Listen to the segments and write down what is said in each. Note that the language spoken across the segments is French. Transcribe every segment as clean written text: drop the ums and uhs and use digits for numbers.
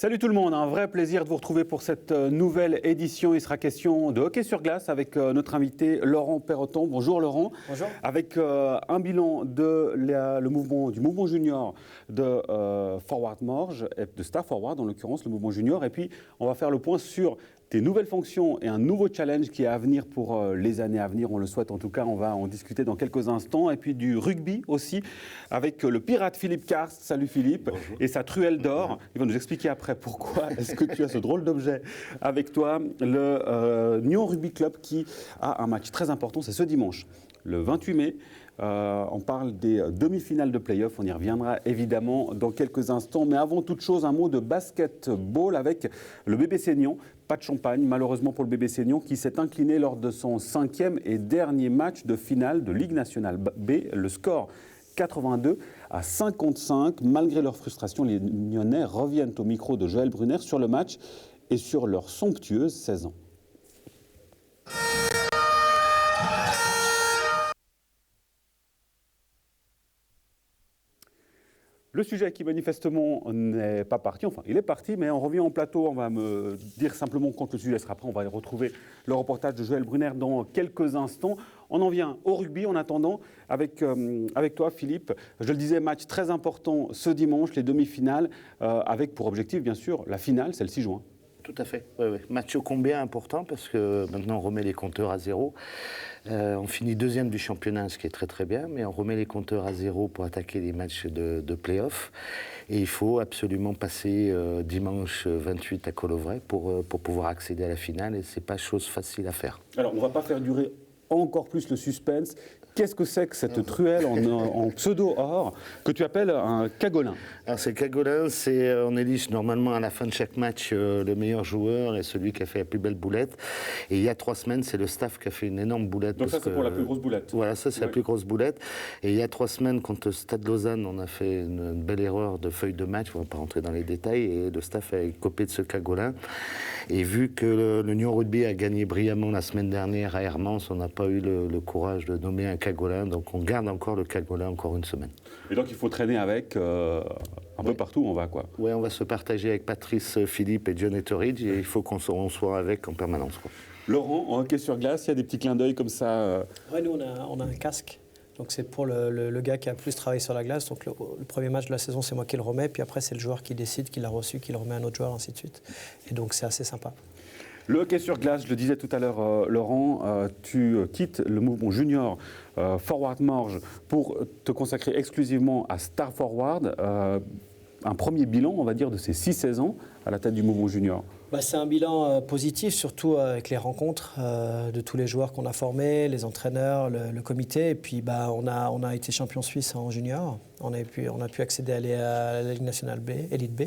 Salut tout le monde, un vrai plaisir de vous retrouver pour cette nouvelle édition. Il sera question de hockey sur glace avec notre invité Laurent Perroton. Bonjour Laurent. Bonjour. Avec un bilan du mouvement junior de Forward Morges, de Star Forward en l'occurrence, le mouvement junior. Et puis on va faire le point sur tes nouvelles fonctions et un nouveau challenge qui est à venir pour les années à venir. On le souhaite en tout cas, on va en discuter dans quelques instants. Et puis du rugby aussi avec le pirate Philippe Karst. Salut Philippe. Bonjour. Et sa truelle d'or. Il va nous expliquer après pourquoi est-ce que tu as ce drôle d'objet avec toi. Le Nyon Rugby Club qui a un match très important, c'est ce dimanche, le 28 mai. On parle des demi-finales de play-off, on y reviendra évidemment dans quelques instants. Mais avant toute chose, un mot de basketball avec le BBC Nyon. Pas de champagne, malheureusement pour le BBC Nyon, qui s'est incliné lors de son 5e et dernier match de finale de Ligue nationale B. Le score 82-55. Malgré leur frustration, les Nyonnais reviennent au micro de Joël Brunner sur le match et sur leur somptueuse saison. Le sujet qui manifestement n'est pas parti, enfin il est parti, mais on revient en plateau, on va me dire simplement quand le sujet sera prêt, on va retrouver le reportage de Joël Brunner dans quelques instants. On en vient au rugby en attendant avec toi Philippe. Je le disais, match très important ce dimanche, les demi-finales, avec pour objectif bien sûr la finale, c'est le 6 juin. Tout à fait. Oui. Match ô combien important parce que maintenant on remet les compteurs à zéro. On finit deuxième du championnat, ce qui est très très bien, mais on remet les compteurs à zéro pour attaquer les matchs de play-off. Et il faut absolument passer dimanche 28 à Colovray pour pouvoir accéder à la finale et c'est pas chose facile à faire. Alors on ne va pas faire durer encore plus le suspense. Qu'est-ce que c'est que cette truelle en pseudo-or que tu appelles un cagolin? Alors c'est cagolin, on élige normalement à la fin de chaque match le meilleur joueur et celui qui a fait la plus belle boulette. Et il y a 3 semaines, c'est le staff qui a fait une énorme boulette. Donc ça c'est pour la plus grosse boulette. Voilà, ça c'est la plus grosse boulette. Et il y a 3 semaines, contre Stade Lausanne, on a fait une belle erreur de feuille de match, on ne va pas rentrer dans les détails, et le staff a copé de ce cagolin. Et vu que le Nyon Rugby a gagné brillamment la semaine dernière à Hermance, on n'a pas eu le courage de nommer un cagolin, donc on garde encore le cagolin encore une semaine. Et donc il faut traîner avec un peu partout où on va, quoi. Oui, on va se partager avec Patrice Philippe et John Etheridge et il faut qu'on soit avec en permanence, quoi. Laurent, en hockey sur glace, il y a des petits clins d'œil comme ça Oui, nous on a un casque. Donc c'est pour le gars qui a plus travaillé sur la glace. Donc le premier match de la saison, c'est moi qui le remets. Puis après, c'est le joueur qui décide, qui l'a reçu, qui le remet à un autre joueur, ainsi de suite. Et donc c'est assez sympa. Le hockey sur glace, je le disais tout à l'heure, Laurent, tu quittes le mouvement junior Forward Morges pour te consacrer exclusivement à Star Forward. Un premier bilan, on va dire, de ces 6 saisons à la tête du mouvement junior. C'est un bilan positif, surtout avec les rencontres de tous les joueurs qu'on a formés, les entraîneurs, le comité. Et puis on a été champion suisse en junior. On a pu accéder à la Ligue nationale B, Elite B.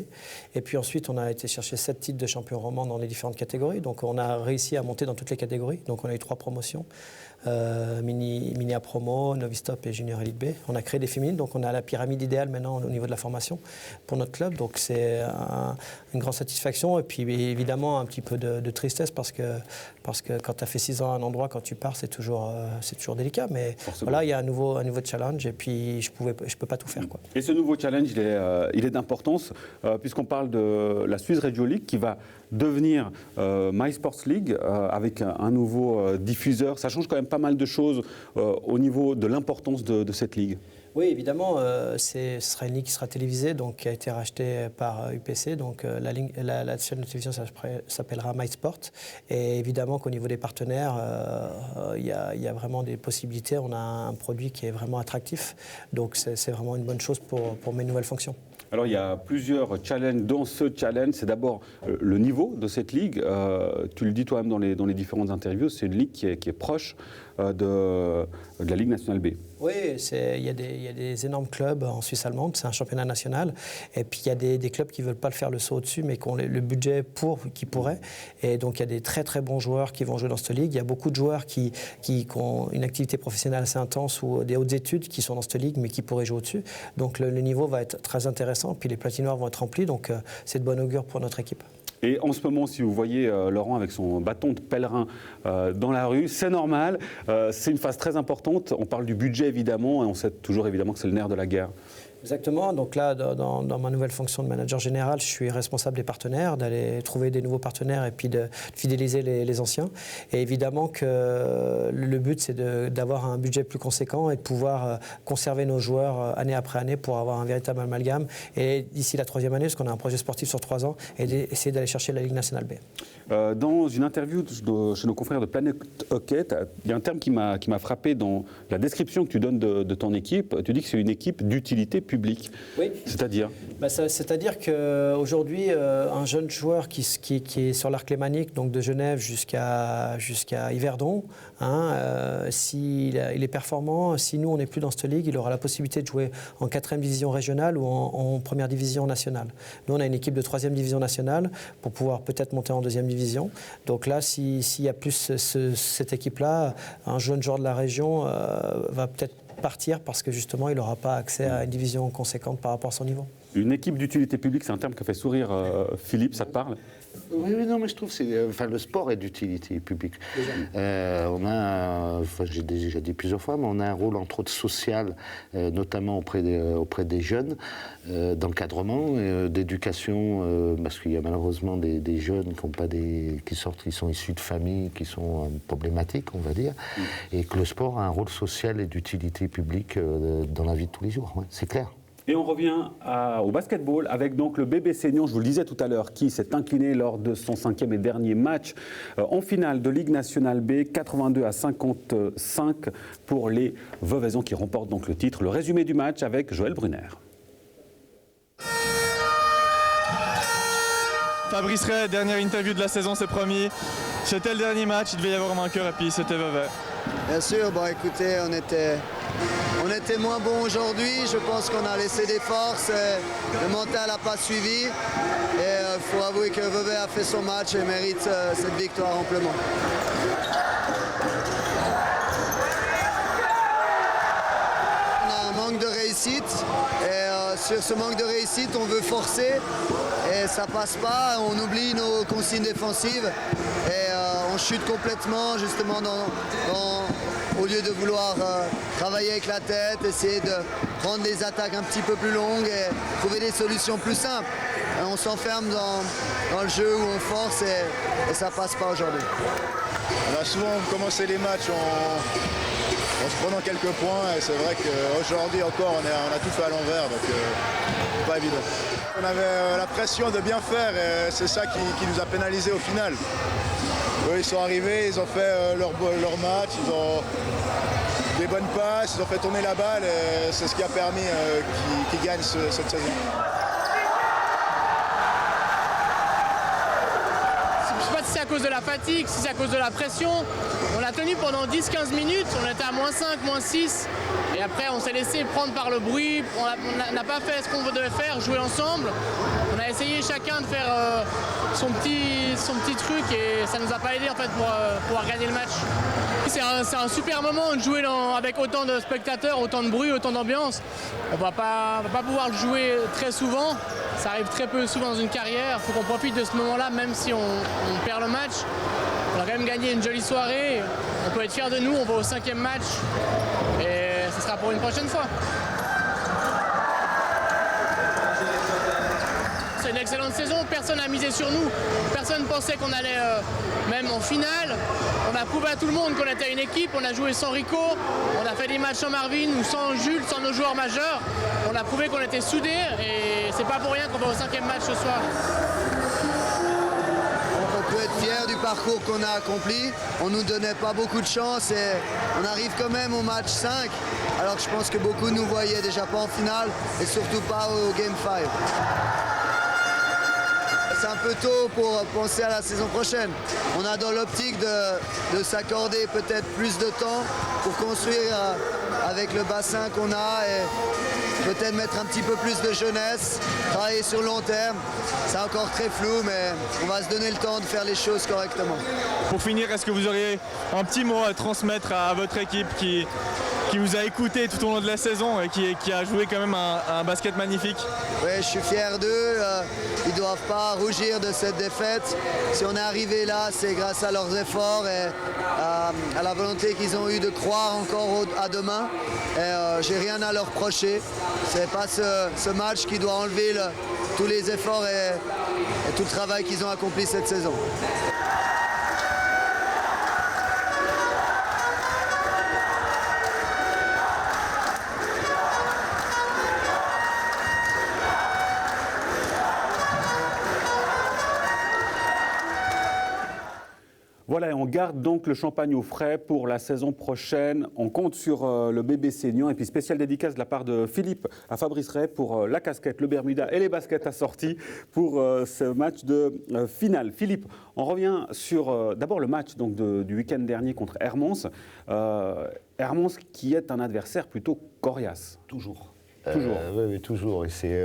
Et puis ensuite, on a été chercher 7 titres de champion roman dans les différentes catégories. Donc on a réussi à monter dans toutes les catégories. Donc on a eu 3 promotions. Mini A Promo, Novice Top et Junior Elite B. On a créé des féminines, donc on a la pyramide idéale maintenant au niveau de la formation pour notre club. Donc c'est une grande satisfaction et puis évidemment un petit peu de tristesse parce que quand tu as fait 6 ans à un endroit, quand tu pars, c'est toujours délicat. Mais forcément. Voilà, il y a un nouveau challenge et puis je peux pas tout faire, quoi. Et ce nouveau challenge, il est d'importance puisqu'on parle de la Swiss Radio League qui va devenir My Sports League avec un nouveau diffuseur. Ça change quand même pas mal de choses au niveau de l'importance de cette ligue. Oui, évidemment, ce sera une ligue qui sera télévisée, donc qui a été rachetée par UPC. Donc la chaîne de télévision s'appellera MySport. Et évidemment qu'au niveau des partenaires, il y a vraiment des possibilités. On a un produit qui est vraiment attractif. Donc c'est vraiment une bonne chose pour mes nouvelles fonctions. Alors il y a plusieurs challenges. Dans ce challenge, c'est d'abord le niveau de cette ligue. Tu le dis toi-même dans les différentes interviews, c'est une ligue qui est proche de la Ligue nationale B. Oui, il y a des énormes clubs en Suisse allemande, c'est un championnat national. Et puis il y a des clubs qui ne veulent pas le faire le saut au-dessus, mais qui ont le budget qui pourraient. Et donc il y a des très très bons joueurs qui vont jouer dans cette ligue. Il y a beaucoup de joueurs qui ont une activité professionnelle assez intense ou des hautes études qui sont dans cette ligue, mais qui pourraient jouer au-dessus. Donc le niveau va être très intéressant. Puis les patinoires vont être remplis, donc c'est de bon augure pour notre équipe. Et en ce moment, si vous voyez Laurent avec son bâton de pèlerin dans la rue, c'est normal. C'est une phase très importante. On parle du budget évidemment, et on sait toujours évidemment que c'est le nerf de la guerre. Exactement. Donc là, dans ma nouvelle fonction de manager général, je suis responsable des partenaires, d'aller trouver des nouveaux partenaires et puis de fidéliser les anciens. Et évidemment que le but, c'est d'avoir un budget plus conséquent et de pouvoir conserver nos joueurs année après année pour avoir un véritable amalgame. Et d'ici la 3e année, parce qu'on a un projet sportif sur 3 ans, et d'essayer d'aller chercher la Ligue nationale B. Dans une interview chez nos confrères de Planète Hockey, il y a un terme qui m'a frappé dans la description que tu donnes de ton équipe. Tu dis que c'est une équipe d'utilité publique. Oui. C'est-à-dire c'est-à-dire qu'aujourd'hui, un jeune joueur qui est sur l'arc lémanique, donc de Genève jusqu'à Yverdon, s'il est performant, si nous on n'est plus dans cette ligue, il aura la possibilité de jouer en 4e division régionale ou en 1re division nationale. Nous on a une équipe de 3e division nationale pour pouvoir peut-être monter en 2e division. Donc là, s'il y a plus cette équipe-là, un jeune joueur de la région va peut-être partir parce que justement il n'aura pas accès à une division conséquente par rapport à son niveau. Une équipe d'utilité publique, c'est un terme qui a fait sourire Philippe, ça te parle ? Oui, non, mais je trouve que le sport est d'utilité publique. J'ai déjà dit plusieurs fois, mais on a un rôle entre autres social, notamment auprès des jeunes, d'encadrement, d'éducation, parce qu'il y a malheureusement des jeunes qui sont issus de familles qui sont problématiques, on va dire, et que le sport a un rôle social et d'utilité publique dans la vie de tous les jours, ouais, c'est clair. Et on revient au basketball avec donc le BBC Nyon, je vous le disais tout à l'heure, qui s'est incliné lors de son 5e et dernier match en finale de Ligue nationale B, 82-55 pour les Veuvaisons qui remportent donc le titre. Le résumé du match avec Joël Brunner. Fabrice Ray, dernière interview de la saison, c'est promis. C'était le dernier match, il devait y avoir un vainqueur et puis c'était Vevey. Bien sûr, écoutez, on était moins bon aujourd'hui. Je pense qu'on a laissé des forces. Le mental n'a pas suivi. Et il faut avouer que Vevey a fait son match et mérite cette victoire amplement. On a un manque de réussite. Et sur ce manque de réussite, on veut forcer. Et ça passe pas. On oublie nos consignes défensives. Et on chute complètement justement au lieu de vouloir travailler avec la tête, essayer de prendre des attaques un petit peu plus longues et trouver des solutions plus simples. Et on s'enferme dans le jeu où on force et ça passe pas aujourd'hui. On a souvent commencé les matchs en se prenant quelques points et c'est vrai qu'aujourd'hui encore on a tout fait à l'envers, donc pas évident. On avait la pression de bien faire et c'est ça qui nous a pénalisé au final. Eux, ils sont arrivés, ils ont fait leur match, ils ont des bonnes passes, ils ont fait tourner la balle et c'est ce qui a permis qu'ils gagnent cette saison. Je ne sais pas si c'est à cause de la fatigue, si c'est à cause de la pression. On a tenu pendant 10-15 minutes, on était à -5, -6. Et après, on s'est laissé prendre par le bruit. On n'a pas fait ce qu'on devait faire, jouer ensemble. On a essayé chacun de faire son petit truc et ça ne nous a pas aidé en fait, pour pouvoir gagner le match. C'est un super moment de jouer avec autant de spectateurs, autant de bruit, autant d'ambiance. On ne va pas pouvoir le jouer très souvent. Ça arrive très peu souvent dans une carrière. Il faut qu'on profite de ce moment-là, même si on perd le match. On a quand même gagné une jolie soirée. On peut être fiers de nous. On va au 5e match. Et ce sera pour une prochaine fois. C'est une excellente saison. Personne n'a misé sur nous. Personne ne pensait qu'on allait même en finale. On a prouvé à tout le monde qu'on était une équipe. On a joué sans Rico. On a fait des matchs sans Marvin ou sans Jules, sans nos joueurs majeurs. On a prouvé qu'on était soudés. Et c'est pas pour rien qu'on va au 5e match ce soir. On peut être fier du parcours qu'on a accompli. On ne nous donnait pas beaucoup de chance et on arrive quand même au match 5. Alors que je pense que beaucoup nous voyaient déjà pas en finale et surtout pas au Game 5. C'est un peu tôt pour penser à la saison prochaine. On a dans l'optique de s'accorder peut-être plus de temps pour construire avec le bassin qu'on a et peut-être mettre un petit peu plus de jeunesse, travailler sur le long terme. C'est encore très flou, mais on va se donner le temps de faire les choses correctement. Pour finir, est-ce que vous auriez un petit mot à transmettre à votre équipe qui qui vous a écouté tout au long de la saison et qui a joué quand même un basket magnifique. Oui, je suis fier d'eux. Ils ne doivent pas rougir de cette défaite. Si on est arrivé là, c'est grâce à leurs efforts et à la volonté qu'ils ont eue de croire encore à demain. Et j'ai rien à leur reprocher. C'est pas ce match qui doit enlever tous les efforts et tout le travail qu'ils ont accompli cette saison. Voilà, et on garde donc le champagne au frais pour la saison prochaine. On compte sur le BBC Nyon et puis spéciale dédicace de la part de Philippe à Fabrice Ray pour la casquette, le Bermuda et les baskets assorties pour ce match de finale. Philippe, on revient sur d'abord le match donc, du week-end dernier contre Hermance. Hermance qui est un adversaire plutôt coriace. Toujours. Oui, toujours. Et c'est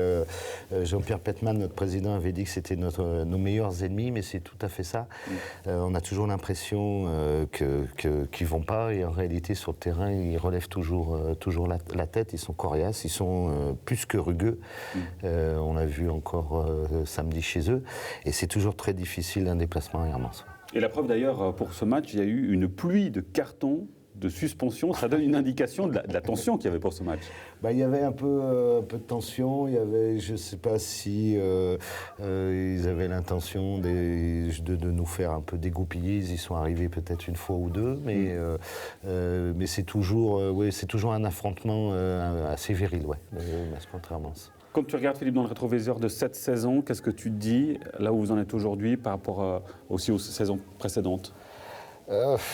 Jean-Pierre Petman, notre président, avait dit que c'était nos meilleurs ennemis, mais c'est tout à fait ça. On a toujours l'impression qu'ils ne vont pas, et en réalité, sur le terrain, ils relèvent toujours la tête. Ils sont coriaces, ils sont plus que rugueux. On l'a vu encore samedi chez eux. Et c'est toujours très difficile un déplacement à Hermance. Et la preuve d'ailleurs, pour ce match, il y a eu une pluie de cartons, de suspension. Ça donne une indication de la tension qu'il y avait pour ce match. Il y avait un peu de tension. Il y avait, je ne sais pas si ils avaient l'intention de nous faire un peu dégoupiller. Ils y sont arrivés peut-être une fois ou deux, mais c'est toujours un affrontement assez viril, le match contre Hermance. Quand tu regardes, Philippe, dans le rétroviseur de cette saison, qu'est-ce que tu te dis, là où vous en êtes aujourd'hui, par rapport aussi aux saisons précédentes ?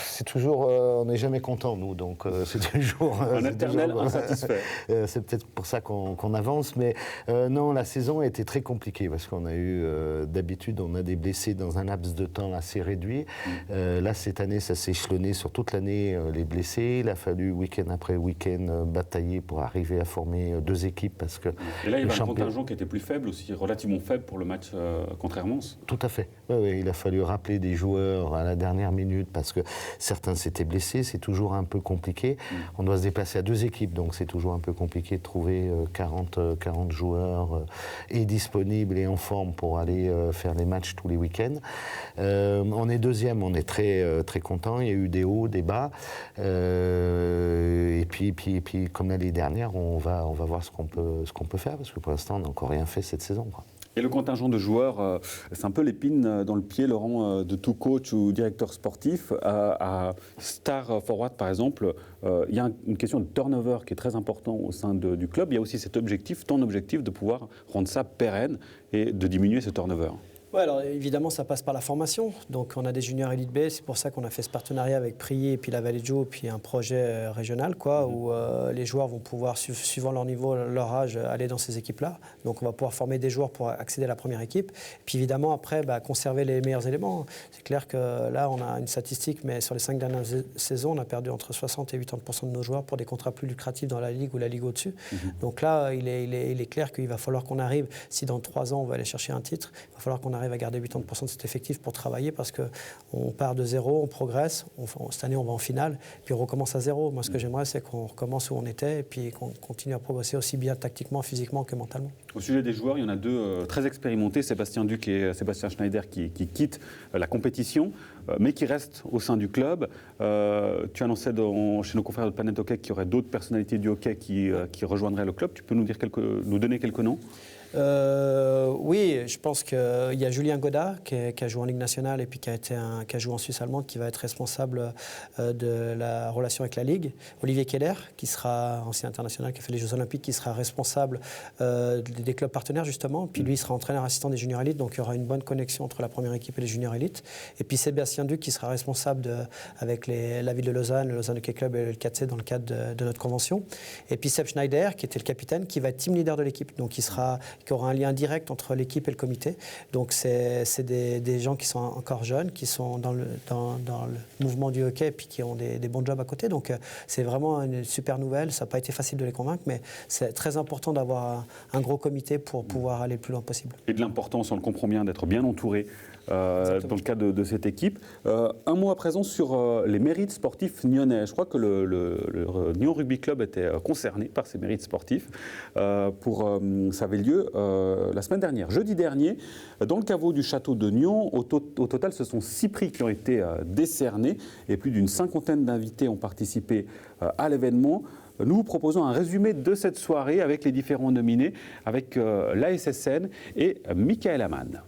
C'est toujours, on n'est jamais content nous, donc c'est toujours un éternel insatisfait. C'est peut-être pour ça qu'on avance, mais non, la saison a été très compliquée parce qu'on a eu, d'habitude, on a des blessés dans un laps de temps assez réduit. Là, cette année, ça s'est échelonné sur toute l'année, les blessés. Il a fallu week-end après week-end batailler pour arriver à former deux équipes parce que. Et là, il y avait un contingent qui était plus faible aussi, relativement faible pour le match contre Hermance. Tout à fait. Oui, il a fallu rappeler des joueurs à la dernière minute parce que certains s'étaient blessés, c'est toujours un peu compliqué. On doit se déplacer à deux équipes, donc c'est toujours un peu compliqué de trouver 40 joueurs et disponibles et en forme pour aller faire les matchs tous les week-ends. On est deuxième, on est très, très content. Il y a eu des hauts, des bas. Et puis, comme l'année dernière, on va voir ce qu'on peut faire, parce que pour l'instant, on n'a encore rien fait cette saison, quoi. Et le contingent de joueurs, c'est un peu l'épine dans le pied, Laurent, de tout coach ou directeur sportif. À Star Forward, par exemple, il y a une question de turnover qui est très important au sein du club. Il y a aussi cet objectif, ton objectif, de pouvoir rendre ça pérenne et de diminuer ce turnover. Oui, alors évidemment, ça passe par la formation. Donc, on a des juniors Elite B. C'est pour ça qu'on a fait ce partenariat avec Prié et puis la Vallée de Joux, puis un projet régional, où les joueurs vont pouvoir, suivant leur niveau, leur âge, aller dans ces équipes-là. Donc, on va pouvoir former des joueurs pour accéder à la première équipe. Puis, évidemment, après, conserver les meilleurs éléments. C'est clair que là, on a une statistique, mais sur les 5 dernières saisons, on a perdu entre 60 et 80% de nos joueurs pour des contrats plus lucratifs dans la Ligue ou la Ligue au-dessus. Donc là, il est clair qu'il va falloir qu'on arrive, si dans 3 ans, on va aller chercher un titre, il va falloir qu'on arrive à garder 80% de cet effectif pour travailler parce qu'on part de zéro, on progresse, cette année on va en finale, puis on recommence à zéro. Moi ce que j'aimerais c'est qu'on recommence où on était et puis qu'on continue à progresser aussi bien tactiquement, physiquement que mentalement. Au sujet des joueurs, il y en a deux très expérimentés, Sébastien Duc et Sébastien Schneider qui quittent la compétition, mais qui restent au sein du club. Tu annonçais chez nos confrères de Planète Hockey qu'il y aurait d'autres personnalités du hockey qui rejoindraient le club. Tu peux nous donner quelques noms ? Oui, je pense qu'il y a Julien Godard qui a joué en Ligue nationale et puis qui a joué en Suisse allemande, qui va être responsable de la relation avec la Ligue. Olivier Keller, qui sera ancien international, qui a fait les Jeux Olympiques, qui sera responsable des clubs partenaires justement. Puis lui, il sera entraîneur assistant des juniors élites, donc il y aura une bonne connexion entre la première équipe et les juniors élites. Et puis Sébastien Duc, qui sera responsable avec la ville de Lausanne, le Lausanne Hockey Club et le 4C dans le cadre de notre convention. Et puis Seb Schneider, qui était le capitaine, qui va être team leader de l'équipe, donc qui aura un lien direct entre l'équipe et le comité. Donc c'est des gens qui sont encore jeunes, qui sont dans le mouvement du hockey et puis qui ont des bons jobs à côté. Donc c'est vraiment une super nouvelle. Ça n'a pas été facile de les convaincre, mais c'est très important d'avoir un gros comité pour pouvoir aller le plus loin possible. Et de l'importance, on le comprend bien, d'être bien entouré dans le cadre de cette équipe. Un mot à présent sur les mérites sportifs nyonnais. Je crois que le Nyon Rugby Club était concerné par ces mérites sportifs. Ça avait lieu la semaine dernière, jeudi dernier, dans le caveau du château de Nyon. Au total, ce sont 6 prix qui ont été décernés et plus d'une 50aine d'invités ont participé à l'événement. Nous vous proposons un résumé de cette soirée avec les différents nominés, avec l'ASSN et Michael Amann.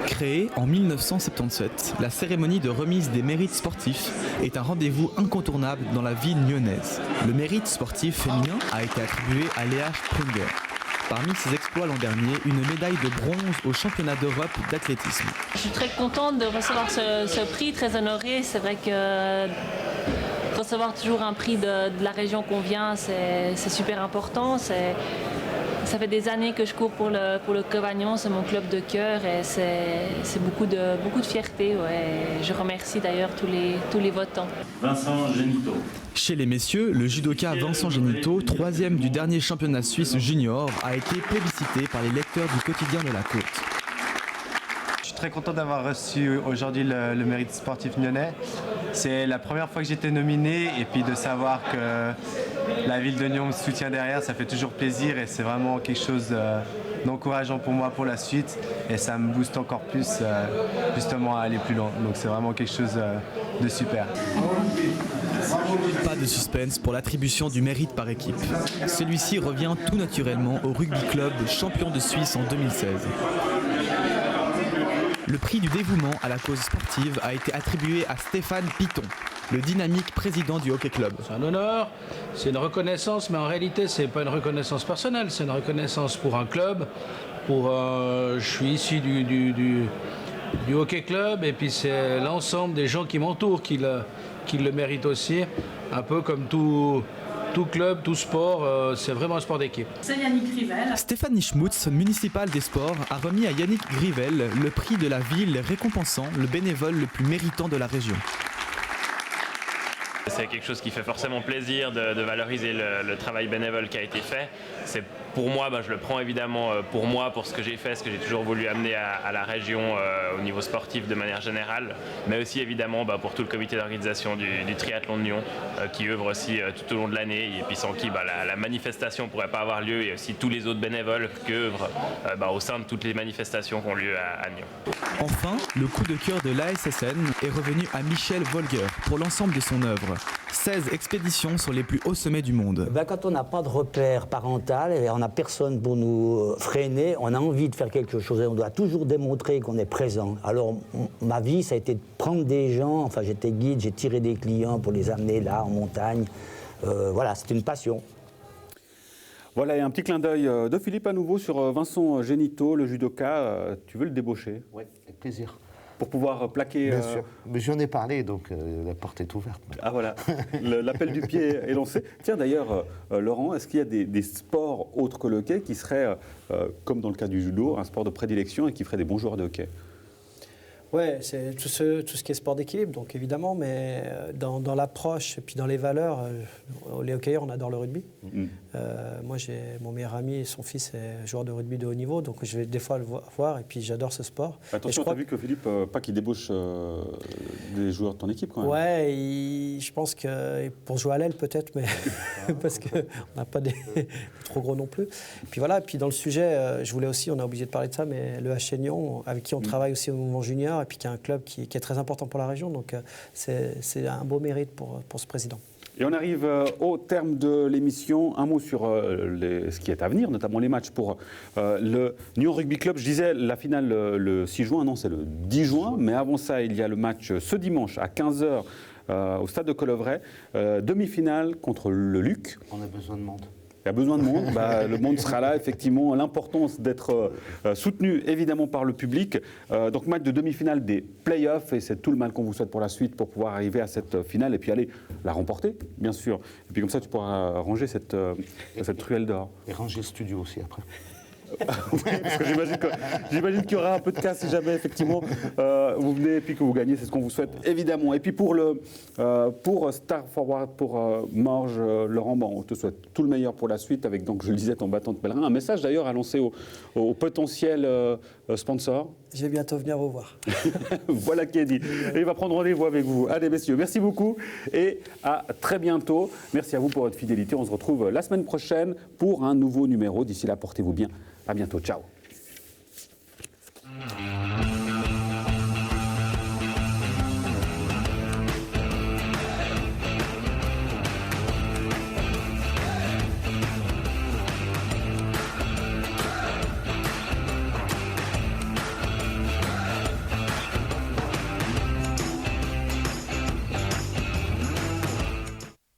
Créée en 1977, la cérémonie de remise des mérites sportifs est un rendez-vous incontournable dans la ville nyonnaise. Le mérite sportif féminin a été attribué à Léa Sprunger. Parmi ses exploits l'an dernier, une médaille de bronze au championnat d'Europe d'athlétisme. Je suis très contente de recevoir ce prix, très honorée. C'est vrai que recevoir toujours un prix de la région qu'on vient, c'est super important. Ça fait des années que je cours pour le Covagnon, c'est mon club de cœur et c'est beaucoup de fierté. Ouais. Je remercie d'ailleurs tous les votants. Vincent Génito. Chez les messieurs, le judoka Vincent Génito, 3e du dernier championnat suisse junior, a été plébiscité par les lecteurs du quotidien de la Côte. Je suis très content d'avoir reçu aujourd'hui le mérite sportif nyonnais. C'est la première fois que j'étais nominé et puis de savoir que la ville de Nyon me soutient derrière, ça fait toujours plaisir et c'est vraiment quelque chose d'encourageant pour moi pour la suite et ça me booste encore plus justement à aller plus loin. Donc c'est vraiment quelque chose de super. Pas de suspense pour l'attribution du mérite par équipe. Celui-ci revient tout naturellement au rugby club champion de Suisse en 2016. Le prix du dévouement à la cause sportive a été attribué à Stéphane Piton, le dynamique président du hockey club. C'est un honneur, c'est une reconnaissance, mais en réalité, c'est pas une reconnaissance personnelle, c'est une reconnaissance pour un club. Je suis issu du hockey club, et puis c'est l'ensemble des gens qui m'entourent qui le méritent aussi, un peu comme tout club, tout sport, c'est vraiment un sport d'équipe. C'est Yannick Grivel. Stéphanie Schmutz, municipale des sports, a remis à Yannick Grivel le prix de la ville récompensant le bénévole le plus méritant de la région. C'est quelque chose qui fait forcément plaisir de valoriser le travail bénévole qui a été fait. C'est pour moi, je le prends évidemment pour moi, pour ce que j'ai fait, ce que j'ai toujours voulu amener à la région au niveau sportif de manière générale, mais aussi évidemment pour tout le comité d'organisation du triathlon de Nyon qui œuvre aussi tout au long de l'année et puis sans qui la manifestation ne pourrait pas avoir lieu et aussi tous les autres bénévoles qui œuvrent au sein de toutes les manifestations qui ont lieu à Nyon. Enfin, le coup de cœur de l'ASSN est revenu à Michel Volger pour l'ensemble de son œuvre. 16 expéditions sur les plus hauts sommets du monde. Quand on n'a pas de repère parental et on n'a personne pour nous freiner, on a envie de faire quelque chose et on doit toujours démontrer qu'on est présent. Alors ma vie, ça a été de prendre des gens, j'étais guide, j'ai tiré des clients pour les amener là en montagne. Voilà, c'est une passion. Voilà, et un petit clin d'œil de Philippe à nouveau sur Vincent Génito, le judoka. Tu veux le débaucher? Oui, avec plaisir. Pour pouvoir plaquer... Bien sûr, mais j'en ai parlé, donc la porte est ouverte. Ah voilà, l'appel du pied est lancé. Tiens d'ailleurs, Laurent, est-ce qu'il y a des sports autres que le hockey qui seraient, comme dans le cas du judo, un sport de prédilection et qui ferait des bons joueurs de hockey? Oui, c'est tout ce qui est sport d'équilibre, donc évidemment, mais dans l'approche et puis dans les valeurs, les hockeyeurs, on adore le rugby. Moi, j'ai mon meilleur ami et son fils est joueur de rugby de haut niveau, donc je vais des fois le voir et puis j'adore ce sport. Attention, tu as vu que Philippe, pas qu'il débauche des joueurs de ton équipe quand même. Ouais, je pense que pour jouer à l'aile peut-être, mais parce qu'on n'a pas des trop gros non plus. Puis voilà, puis dans le sujet, je voulais aussi, on a obligé de parler de ça, mais le HC Nyon, avec qui on travaille aussi au mouvement junior, et puis qui est un club qui est très important pour la région, donc c'est un beau mérite pour ce président. Et on arrive au terme de l'émission. Un mot sur ce qui est à venir, notamment les matchs pour le Nyon Rugby Club. Je disais la finale le 6 juin, non c'est le 10 juin, mais avant ça il y a le match ce dimanche à 15h au stade de Collovray, demi-finale contre le Luc. On a besoin de monde. Il y a besoin de monde, le monde sera là, effectivement. L'importance d'être soutenu, évidemment, par le public. Donc, match de demi-finale des playoffs, et c'est tout le mal qu'on vous souhaite pour la suite, pour pouvoir arriver à cette finale et puis aller la remporter, bien sûr. Et puis, comme ça, tu pourras ranger cette ruelle d'or. Et ranger le studio aussi, après. Oui, parce que j'imagine qu'il y aura un peu de cas si jamais effectivement vous venez et puis que vous gagnez, c'est ce qu'on vous souhaite évidemment. Et puis pour Star Forward, pour Morge, Laurent, on te souhaite tout le meilleur pour la suite avec, donc je le disais, ton bâton de pèlerin. Un message d'ailleurs à lancer aux potentiels sponsors. Je vais bientôt venir vous voir. Voilà qui est dit. Et il va prendre rendez-vous avec vous. Allez, messieurs, merci beaucoup et à très bientôt. Merci à vous pour votre fidélité. On se retrouve la semaine prochaine pour un nouveau numéro. D'ici là, portez-vous bien. À bientôt. Ciao.